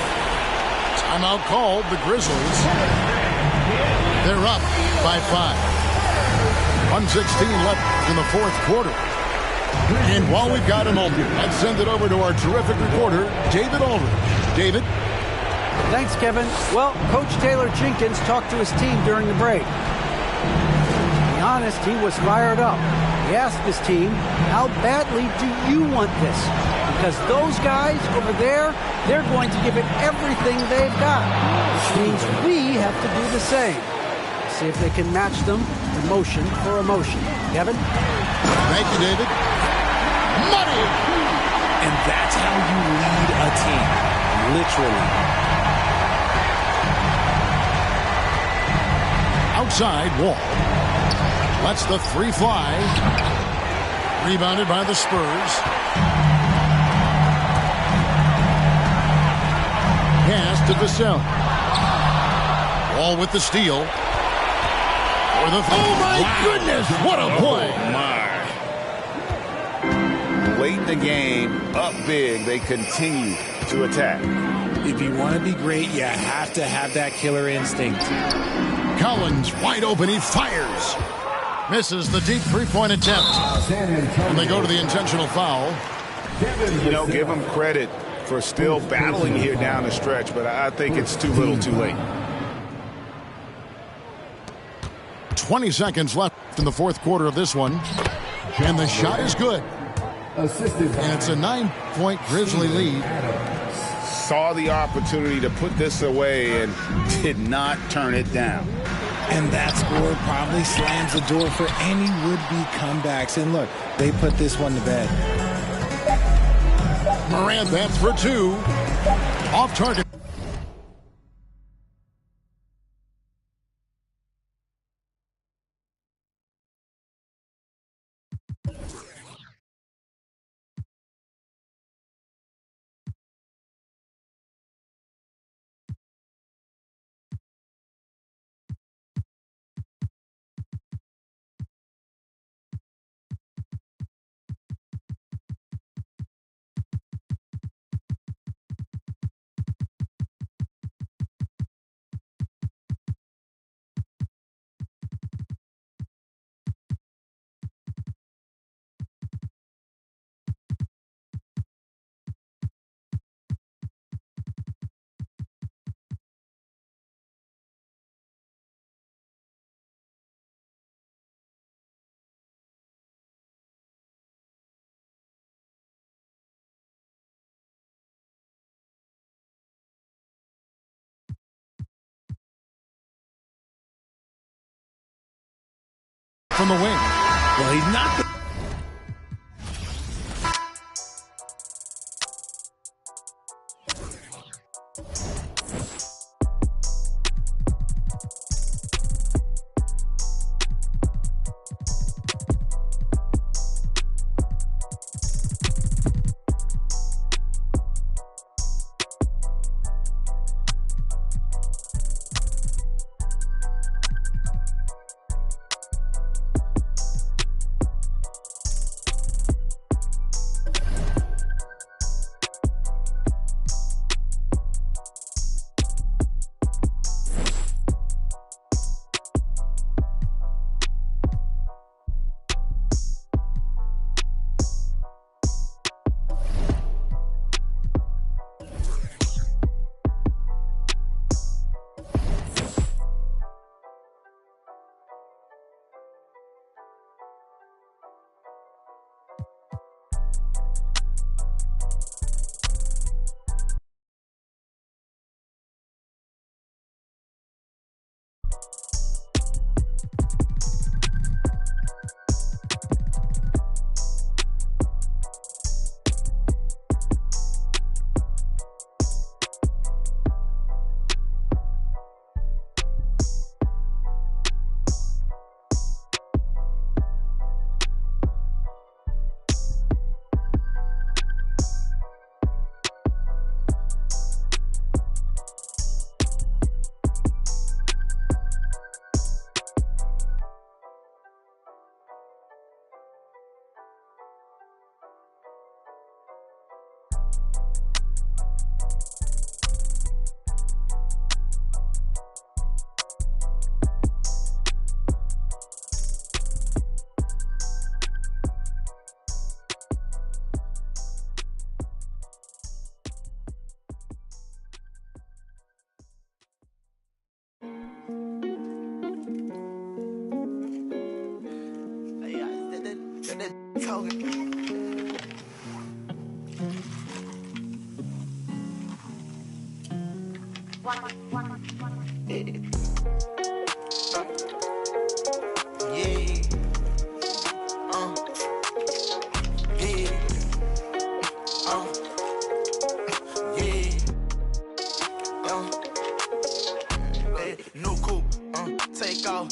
Timeout called, the Grizzlies. They're up by 5. 1:16 left in the 4th quarter. And while we've got a moment, let's send it over to our terrific reporter, David Aldridge. David? Thanks, Kevin. Well, Coach Taylor Jenkins talked to his team during the break. To be honest, he was fired up. He asked his team, how badly do you want this? Because those guys over there, they're going to give it everything they've got. Which means we have to do the same. See if they can match them emotion for emotion. Kevin? Thank you, David. Money! And that's how you lead a team. Literally. Outside Wall. Lets the 3 fly. Rebounded by the Spurs. Pass to Vassell. Wall with the steal. For the oh my goodness! What a play! Oh my! Late in the game, up big, they continue to attack. If you want to be great, you have to have that killer instinct. Collins wide open. He fires. Misses the deep three-point attempt. And they go to the intentional foul. You know, give him credit for still battling here down the stretch, but I think it's too little too late. 20 seconds left in the fourth quarter of this one. And the shot is good. And it's a 9-point Grizzly lead. Saw the opportunity to put this away and did not turn it down. And that score probably slams the door for any would-be comebacks. And look, they put this one to bed. Morant, that's for two. Off target. From the wing. Well, he's not the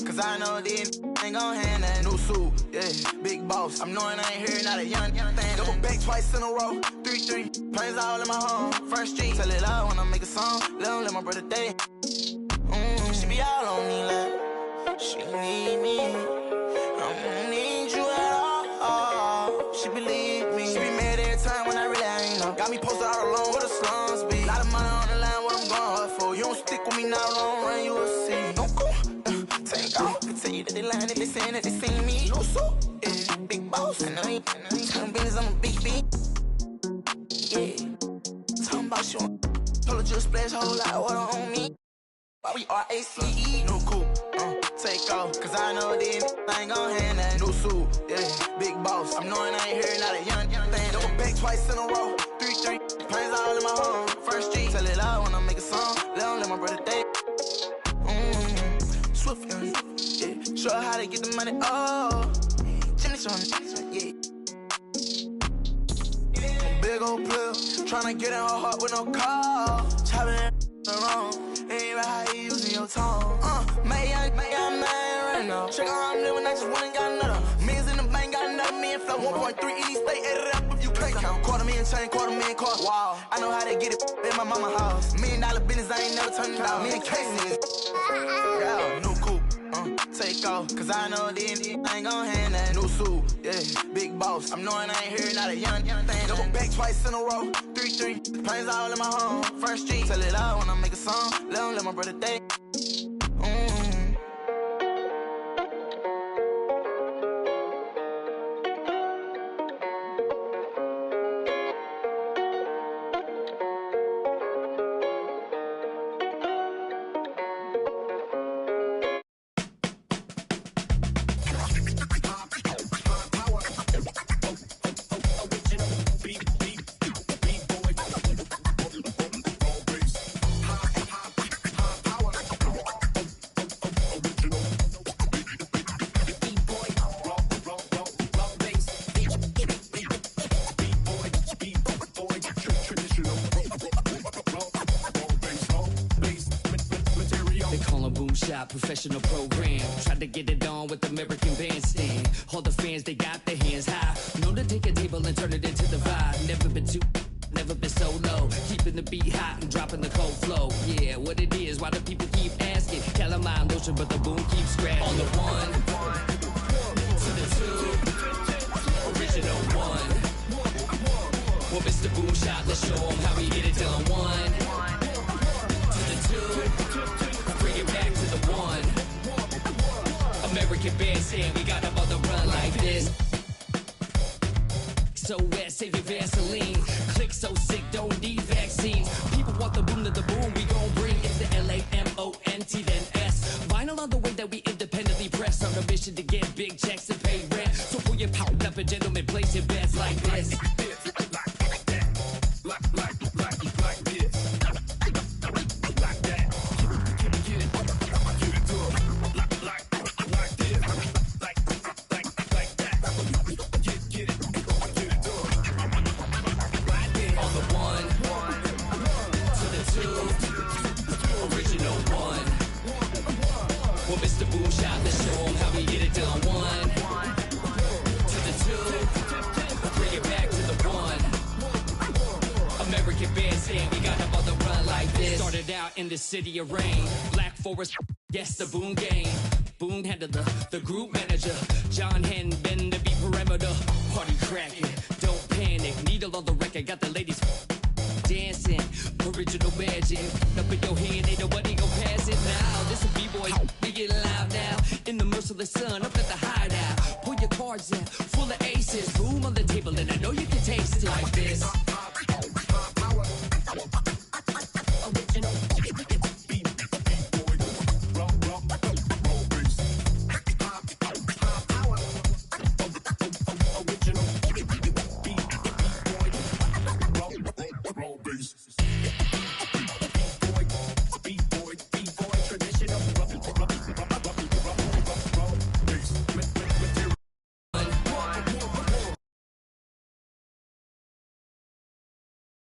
Cause I know these ain't gon' hand that new suit, yeah, big boss. I'm knowing I ain't here, not a young thing. Double back twice in a row, 3-3. Planes all in my home, First Street. Tell it loud when I make a song. Let my brother day. She be all on me like she need me. I don't need you at all. She believe me. She be mad every time when I really ain't know. Got me posted all alone where the slums be. Lot of money on the line. they lying, they been saying that they seen me. No so, yeah, big boss. I know you talking business, I'm a big B. Yeah, talking about you. Told her just splash whole lot of water on me. Why we RACE? No cool, take off. Cause I know these ain't gon' hand that. No suit, yeah, big boss. I'm knowing I ain't hearing not a young thing. Double back twice in a row, 3-3. Planes all in my home. First street, tell it loud when I make a song. Let my brother date. Swift, yeah. Show her how to get the money, oh. Jimmy showing, yeah. Big old player, tryna get in her heart with no call. Chopping it wrong, ain't right how you using your tongue. May I man right now. Check out how I'm living, I just went and got another. Millions in the bank, got another million flow. 1.3 each, stay added up if you can't count. $250,000 chain, $250,000 wow. I know how to get it in my mama house. $1 million business, I ain't never turned it down. Me and Casey, yeah, new coupe. Take off, cause I know these ain't gon' hand that. New suit, yeah, big boss. I'm knowing I ain't hearing not a young thing. Double back twice in a row, 3-3. Planes all in my home, First Street. Tell it loud when I make a song. Let my brother date. Professional program, tried to get it on with American Bandstand. All the fans, they got their hands high. Known to take a table and turn it into the vibe. Never been too, never been so low. Keeping the beat hot and dropping the cold flow. Yeah, what it is, why do people keep asking? Calamine lotion, but the boom keeps scratching. On the one, to the two, original one. Well, Mr. Boom Shot, let's show him how we get it done. One, to the two, bring it back to the one. American Bandstand, we got them on the run like this. So wet, save your Vaseline. Click so sick, don't need vaccines. People want the boom to the boom, we gon' bring it to LAMONT then S. Vinyl on the way that we independently press. On a mission to get big checks and pay rent. So pull your power up and gentlemen, place your bets like this. In the city of rain, Black Forest, yes, the Boom game. Boom handled the group manager. John Henn been the beat perimeter. Party cracking, don't panic. Needle on the record, got the ladies dancing. Original magic, up in your hand, ain't nobody gon' pass it now. This a B-boy, we get loud now. In the merciless sun, up at the hideout. Pull your cards out, full of aces. Boom on the table, and I know you can taste it like this.